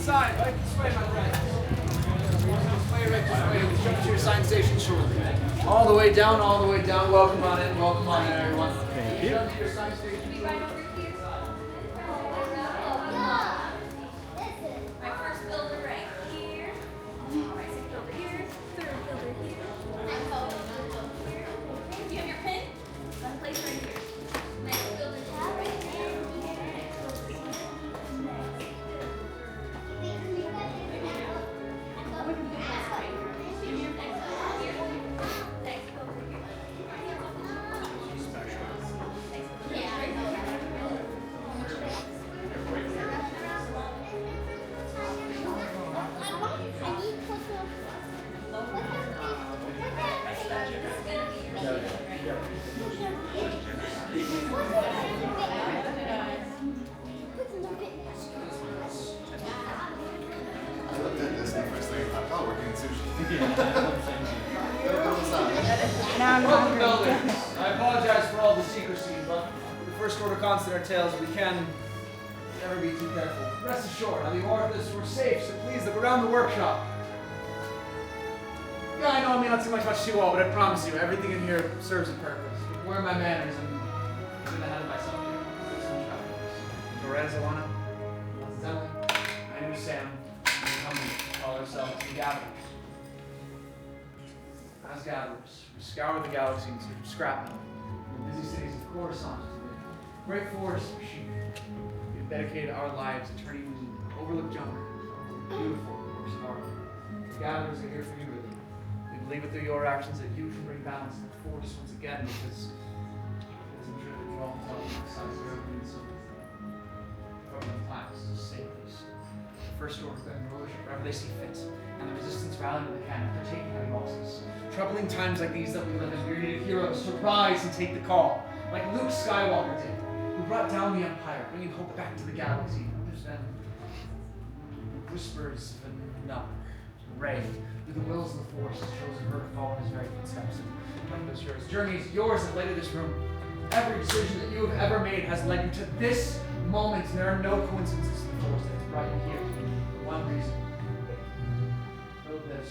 inside. Right this way, my friend. This way, right this way. We'll jump to your sign station shortly. All the way down, all the way down. Welcome on in, everyone. Thank you. Jump to your sign station. My first builder right here. My second builder here. Third builder here. Next builder here. You have your pin? One place right here. Next builder right here. Next builder here. Next builder. I looked at this and the first thing I thought, oh, we're getting sushi. Now I'm Welcome, hungry. builders. I apologize for all the secrecy, but with the first order constant our tales, we can never be too careful. Rest assured, on the orifice we're safe, so please look around the workshop. Yeah, I know I may not seem like much to you all, but I promise you, everything in here serves a purpose. Where are my manners? I'm getting ahead of myself here. Lorenzo, Alana, Emily, my name is Sam. We come to call ourselves the Gatherers. As gatherers, we scour the galaxy in search of scrap metal in the busy cities of Coruscant to the great forest machine. We have dedicated our lives to turning overlooked junk into beautiful works of art. The gatherers are here for you, really. We believe it through your actions that you can bring balance to the force once again, because it isn't true that you all tell me the size of everything in some government plans to save these. The first order then rulership wherever they see fit, and the resistance rally when they can after taking heavy losses. Troubling times like these that we live in, we need heroes to rise and take the call, like Luke Skywalker did, who brought down the Empire, bringing hope back to the galaxy. There's been whispers of another, Rey, through the wills of the Force, has chosen her to follow in his very footsteps. And like those heroes' journeys, yours have led to this room. Every decision that you have ever made has led you to this moment, and there are no coincidences in the Force that has brought you here for one reason. Know this.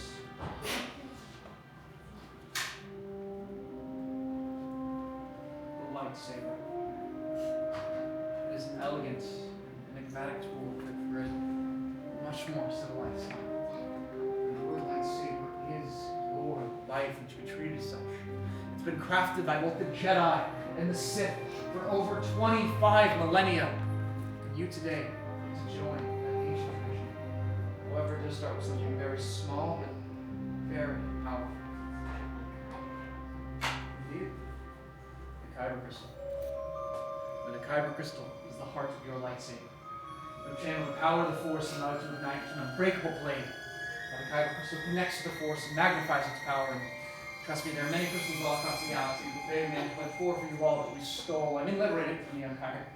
The lightsaber. It is an elegant and enigmatic tool for a much more civilized time. Your lightsaber is your life and should be treated as such. It's been crafted by both the Jedi and the Sith for over 25 millennia. And you today to join that ancient tradition. However, it does start with something very small but very powerful. Indeed, the Kyber crystal. And the Kyber crystal is the heart of your lightsaber. It'll channel the power of the Force and allow it to ignite an unbreakable blade. Now the Kyber crystal connects to the Force and magnifies its power. And trust me, there are many crystals all across the galaxy. But today, man, played 4 for you all that we stole. I mean, liberated from the Empire.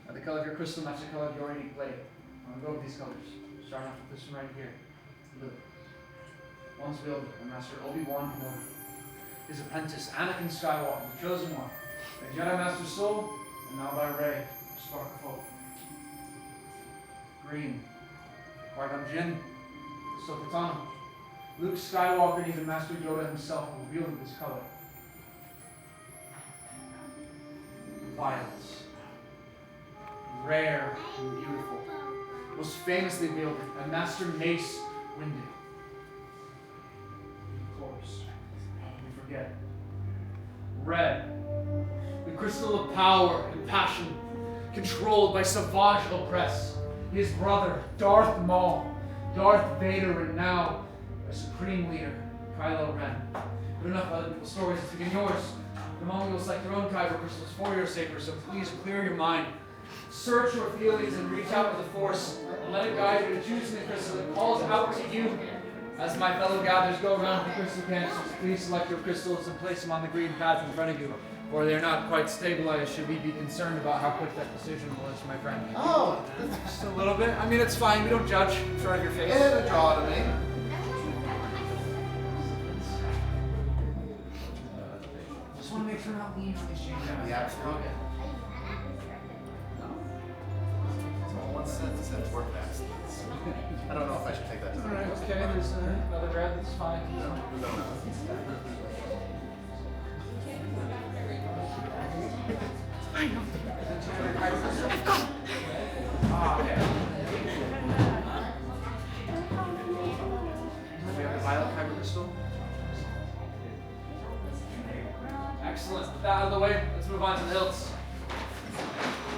Now, the color of your crystal matches the color of your unique blade. I'm going to go with these colors. Starting off with this one right here. Blue. Once wielded by Master Obi-Wan Kenobi. His apprentice, Anakin Skywalker, the chosen one. By Jedi Master Soul, and now by Rey, the spark of hope. Green. Qui-Gon Jinn, Ahsoka Tano. Luke Skywalker and even Master Yoda himself will reveal this color. Violets. Rare and beautiful. Most famously wielded by Master Mace Windu. Of course, we forget. Red. The crystal of power and passion, controlled by Savage Opress. His brother, Darth Maul, Darth Vader, and now our supreme leader, Kylo Ren. But enough other people's stories, let's begin yours. The moment you'll select your own Kyber crystals for your saber, so please clear your mind. Search your feelings and reach out to the Force, and let it guide you to choosing the crystal that calls out to you. As my fellow gatherers go around with the crystal canisters, please select your crystals and place them on the green pads in front of you. Or they're not quite stabilized, should we be concerned about how quick that decision was, my friend? Oh, Just a little bit. I mean, it's fine. We don't judge. It's right on your face. it had a draw to me. Just want to make sure we're not leaning on these changes. Yeah, absolutely. So one sentence said work fast. Just another grab, that's fine. Ah, okay. We have the violet kyber crystal. Excellent. With that out of the way, let's move on to the hilts.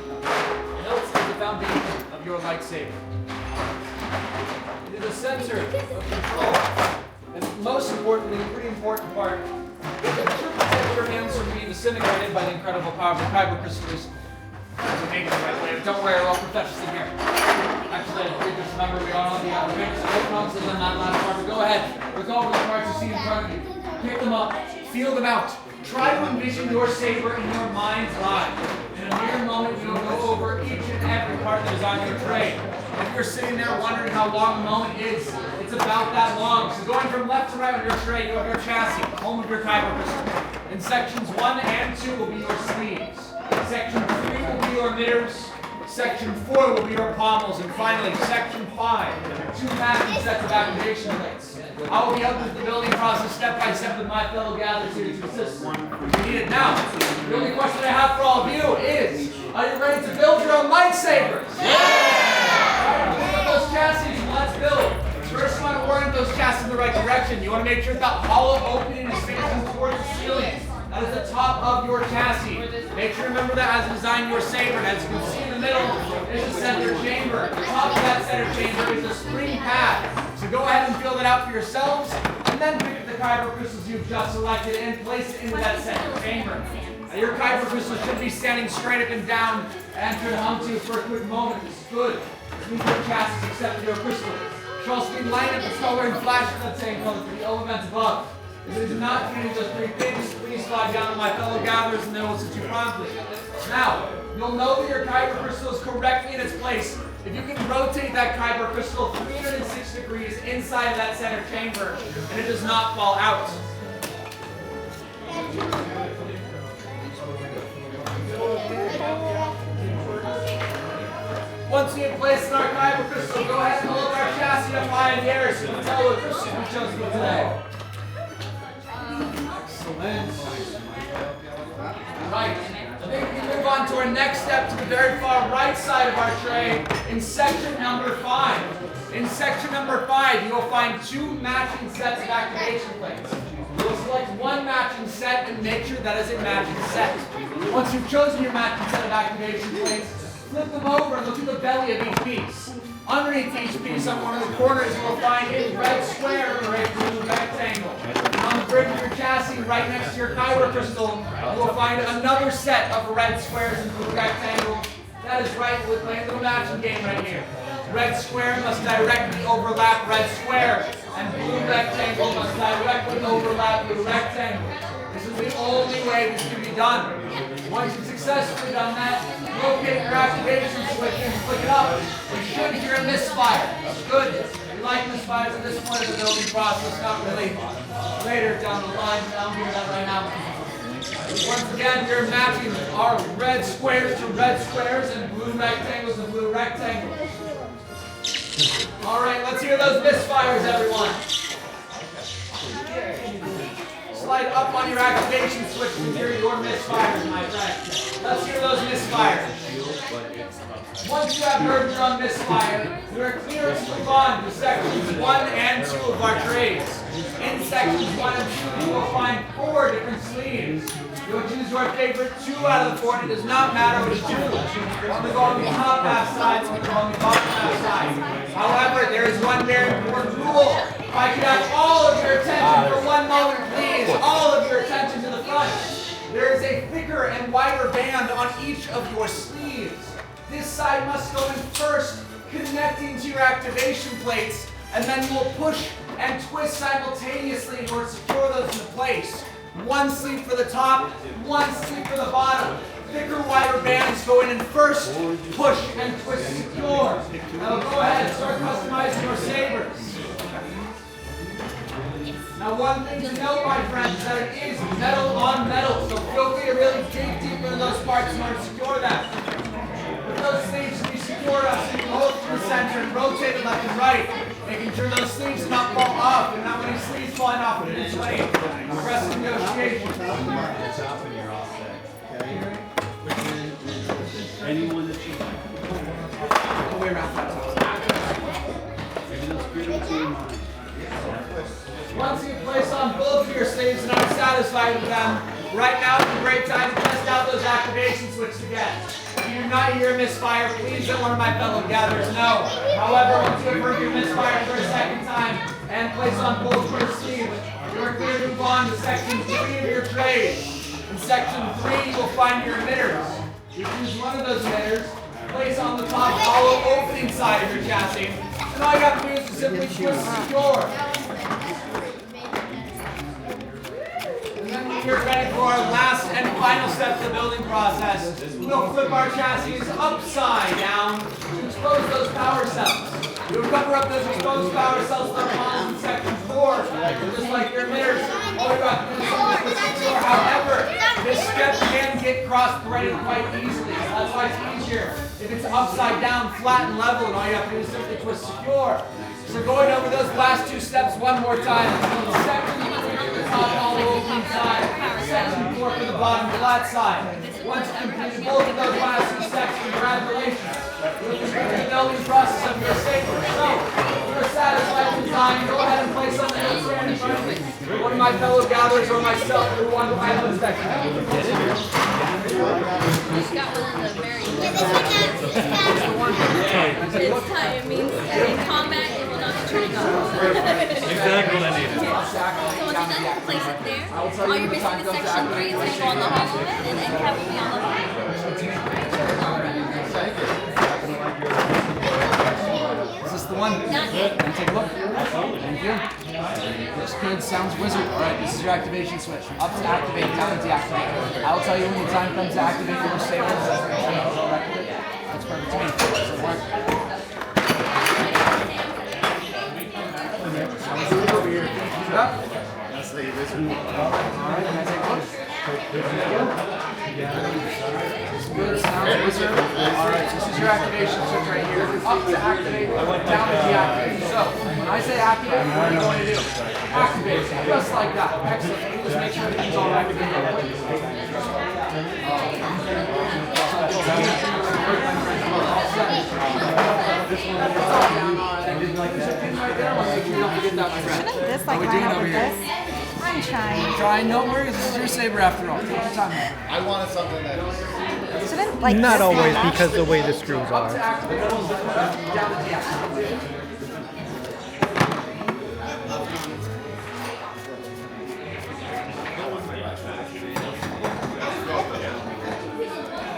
The hilts is the foundation of your lightsaber. It is the center of control. And most importantly, a pretty important part, it should protect your hands from being disintegrated by the incredible power of the kyber crystals. Maybe the right way. Don't worry, we're all professionals in here. Actually, I think just remember we are on the fingers and open on to them, that last part. But go ahead. Look over the parts you see in front of you. Pick them up. Feel them out. Try to envision your saber in your mind's eye. In a mere moment, you'll go over each and every part that is on your tray. If you're sitting there wondering how long the moment is, it's about that long. So going from left to right on your tray, you have your chassis, home of your kyber crystal. In sections 1 and 2 will be your sleeves. Section 3 will be your midders. Section 4 will be your pommels. And finally, Section 5, 2 matching sets of activation plates. I will be helping with the building process step by step with my fellow gatherers here to assist. If you need it now, the only question I have for all of you is, are you ready to build your own lightsabers? Yeah! Pick up those chassis and let's build. First, you want to orient those chassis in the right direction. You want to make sure that hollow opening is facing towards the ceiling. That is the top of your chassis. Make sure to remember that as you design your saber. And as you can see in the middle is the center chamber. The top of that center chamber is a spring pad. So go ahead and fill that out for yourselves. And then pick up the kyber crystals you've just selected and place it into that center chamber. Now your kyber crystals should be standing straight up and down and turn hum to for a quick moment. This is good. This means your chassis accepted your crystal. Should also be line up the color and flash that same color for the elements above. If it is not treating those 3 pins, please slide down to my fellow gatherers and they will assist you promptly. Now, you'll know that your kyber crystal is correctly in its place if you can rotate that kyber crystal 306 degrees inside of that center chamber and it does not fall out. Once we have placed our kyber crystal, go ahead and hold our chassis up high in the air so you can tell what crystal we chose for today. Excellent. Right. I think we move on to our next step to the very far right side of our tray in section number 5. In section number 5, you will find 2 matching sets of activation plates. You will select one matching set and make sure that is a matching set. Once you've chosen your matching set of activation plates, flip them over and look at the belly of each piece. Underneath each piece on one of the corners, you will find a red square or a blue rectangle. On the bridge of your chassis, right next to your kyber crystal, you will find another set of red squares and blue rectangles. That is right, we're playing a little matching game right here. Red square must directly overlap red square, and blue rectangle must directly overlap blue rectangle. This is the only way this can be done. Once you've successfully done that, locate your activation switch and flick it up. You should hear a misfire. Good. You like misfires at this point of the building process, not really later down the line. I don't hear that right now. Once again, we're matching our red squares to red squares and blue rectangles to blue rectangles. All right, let's hear those misfires, everyone. Slide up on your activation switch to hear your misfires, my friend. Let's hear those misfires. Once you have heard your own misfire, you are clear to move on to sections 1 and 2 of our trades. In sections 1 and 2, you will find 4 different sleeves. You will choose your favorite 2 out of the 4, and it does not matter which 2. One will go on the top half side, one will go on the bottom half side. However, there is one very important rule. If I could have all of your attention for one moment, please, all of your attention to the front. There is a thicker and wider band on each of your sleeves. This side must go in first, connecting to your activation plates, and then you will push and twist simultaneously in order to secure those into place. One sleeve for the top, one sleeve for the bottom. Thicker, wider bands go in first, push and twist to secure. Now go ahead and start customizing your sabers. Now one thing to note, my friends, is that it is metal on metal, so feel free to really dig deep into those parts in order to secure them. But those sleeves should be secured up so you can hold it to the center and rotate it left and right. making sure those sleeves do not fall off, and not many sleeves falling off in this way. Press negotiation. It's up and you're all set. Okay? Anyone that you like. All the way around that top. Maybe they'll screw with your mind. Once you place on both of your sleeves and are satisfied with them, right now is a great time to test out those activation switches again. If you do not hear misfire, please let one of my fellow gatherers know. However, once you have heard your misfire for a second time and place on both your sleeves, you are clear to move on to section 3 of your trade. In section 3, you will find your emitters. You choose one of those emitters, place on the top hollow opening side of your chassis, and all you have to do is to simply twist secure. When we're ready for our last and final step of the building process, we'll flip our chassis upside down to expose those power cells. We'll cover up those exposed power cells with our models in section 4, just like your emitters. All we have to do is simply secure. However, this step can get cross-threaded quite easily, so that's why it's easier if it's upside down, flat, and level, and all you have to do is simply twist secure. So going over those last 2 steps one more time. Section 3 for the top hollow opening side, section 4 for the bottom flat side. Once you completed both of those last 2 steps, congratulations. You'll complete the building process of your Saber. So, if you're satisfied with design, go ahead and place on the outside in front of me. One of my fellow gatherers or myself who want to final inspection. He's got one of the very It's time. It means in combat it will not be turning off. Exactly what I needed. So once you're done, place it there. All you're missing is section 3. It's going to go on the hollow of it, and end cap will be on the bottom. Is this the one? Not yet. Can you take a look? Thank you. Looks good. Sounds wizard. All right, this is your activation switch. Up to activate, down to deactivate. I'll tell you when the time comes to activate your saber. That's perfect to me. Does it work? Over here. Finish it up. That's the wizard. All right, can I take a look? Good, sounds wizard. Alright, this is your activation switch right here. Up to activate, down to deactivate. So, when I say activate, what are you going to do? Activate, just like that. Excellent. Let me just make sure everything's all right. Shouldn't this like line up with this? I'm trying. Try, no worries. This is your saber after all. Take your time. I wanted something that was... Shouldn't like Not this always, line up? because the way the screws Up to are. activate, down to deactivate.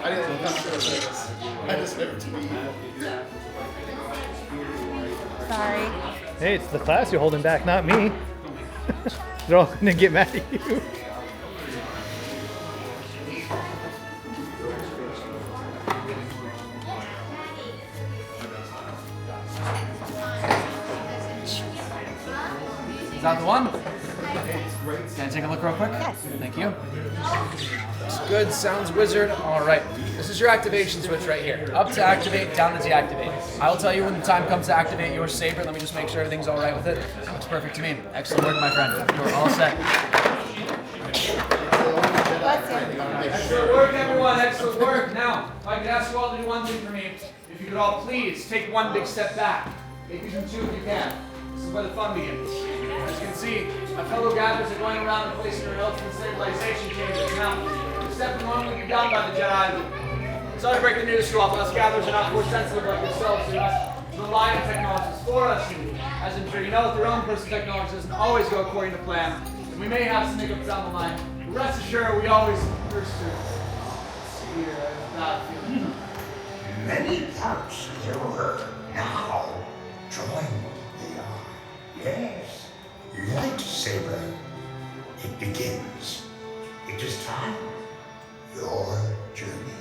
I didn't know this. I just never to be. Sorry. Hey, it's the class you're holding back, not me. They're all gonna get mad at you. Is that the one? Can I take a look real quick? Yes. Thank you. Looks good, sounds wizard. All right, this is your activation switch right here. Up to activate, down to deactivate. I will tell you when the time comes to activate your saber. Let me just make sure everything's all right with it. Looks perfect to me. Excellent work, my friend. You're all set. Bless you. Excellent work, everyone. Excellent work. Now, if I could ask you all to do one thing for me, if you could all please take one big step back. Maybe even 2 if you can. This is where the fun begins. As you can see, my fellow gatherers are going around and placing their notes in stabilization chambers. Now, the step would normally be done by the Jedi. Sorry to break the news to all, but us gatherers are not force sensitive like yourselves. So us rely on technologists for us. As I'm sure you know, their own personal technology doesn't always go according to plan. And we may have some hiccups down the line. But rest assured, we always pursue. Here, I have a bad feeling. Many parts of the world now join the art. Yes, Lightsaber. It begins. It is time. Your journey.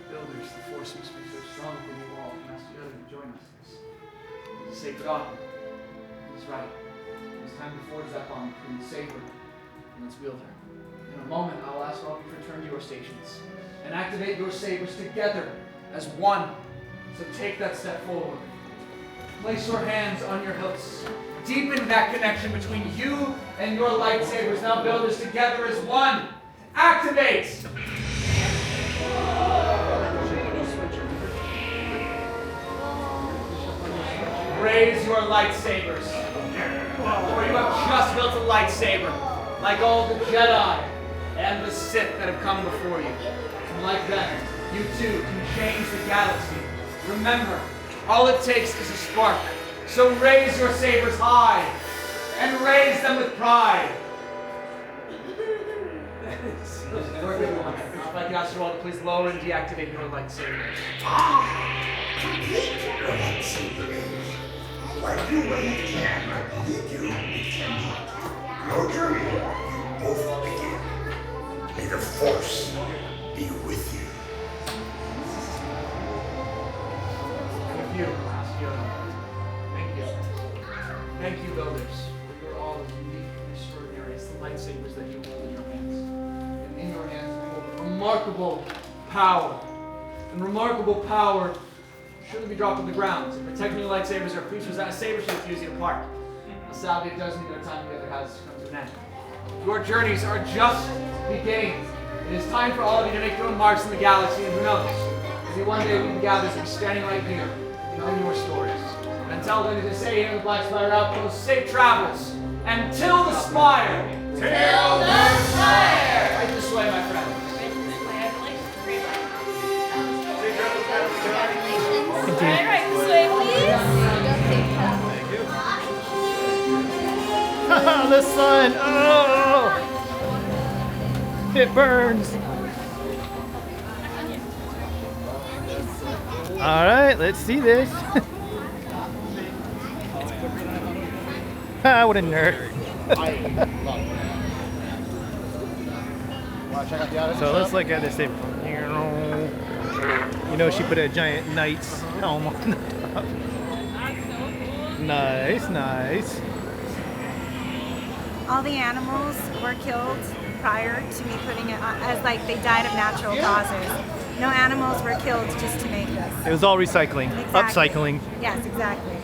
Builders, the force must be so strong within you all. You must together to join us. It's a sacred offer. He's right. It's time to forge that bond between the saber and its wielder. In a moment, I'll ask all of you to return to your stations and activate your sabers together as one. So take that step forward. Place your hands on your hilts. Deepen that connection between you and your lightsabers. Now build this together as one. Activate! Raise your lightsabers. For you have just built a lightsaber, like all the Jedi and the Sith that have come before you. And like them, you too can change the galaxy. Remember, all it takes is a spark. So raise your sabers high, and raise them with pride. Work it one. If I could ask you all to please lower and deactivate your lightsabers. Complete your lightsabers. While you wait can lead you, it cannot. Your journey, you both begin. May the Force be with you. With you, class. Thank you. Thank you, builders. You're all as unique and extraordinary as the lightsabers that you hold in your hands. And in your hands, you hold remarkable power. And remarkable power shouldn't be dropped on the ground. So protecting your lightsabers are features that a saber should fuse you apart. Now, Savi, it does mean our time together has come to an end. Your journeys are just beginning. It is time for all of you to make your own marks in the galaxy, and who knows, maybe one day we can gather to be standing right here, telling your stories. And until then, as I say here in the Black Spire Outpost, safe travels, and till the spire! Till the spire! Right this way, my friends. Right, this way, please. The sun! Oh! It burns! Alright, let's see this. Ah, what a nerd. Want to check out the other So let's look at this thing. You know, she put a giant knight's helm on the top. Nice, nice. All the animals were killed prior to me putting it on, as like they died of natural causes. No animals were killed just to make this. It was all recycling. Exactly. Upcycling. Yes, exactly.